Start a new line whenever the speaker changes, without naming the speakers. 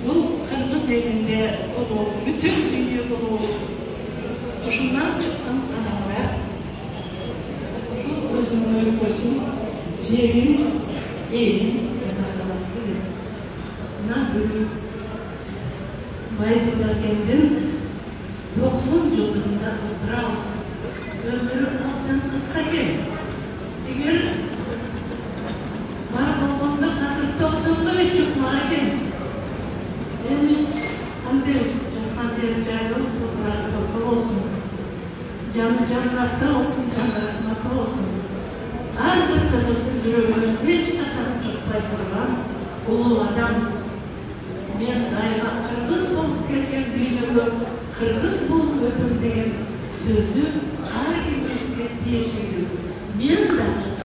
bu kırmızı elinde ulu, bütün dünya ulu. Kuşundan çıktım adamlar. Şu özümün ölküsün, cerim, eğim, yasalatlı. Ne böyle? Bayburt'a geldim, 90 yılında oturağız. Ömrü ondan kısa geldi. Eğer bana babamda kasıp 90'da çıkmaya geldi. Benim Hande'den toprağı olsun. Canı canlarda olsun, canlarında olsun. Her bir kırmızı yüreğimiz hiç takarım çok baykurulan ulu adam. Ben daima Kırgız bulup gelken büyüğümü Kırgız bulup ötüm diyen sözü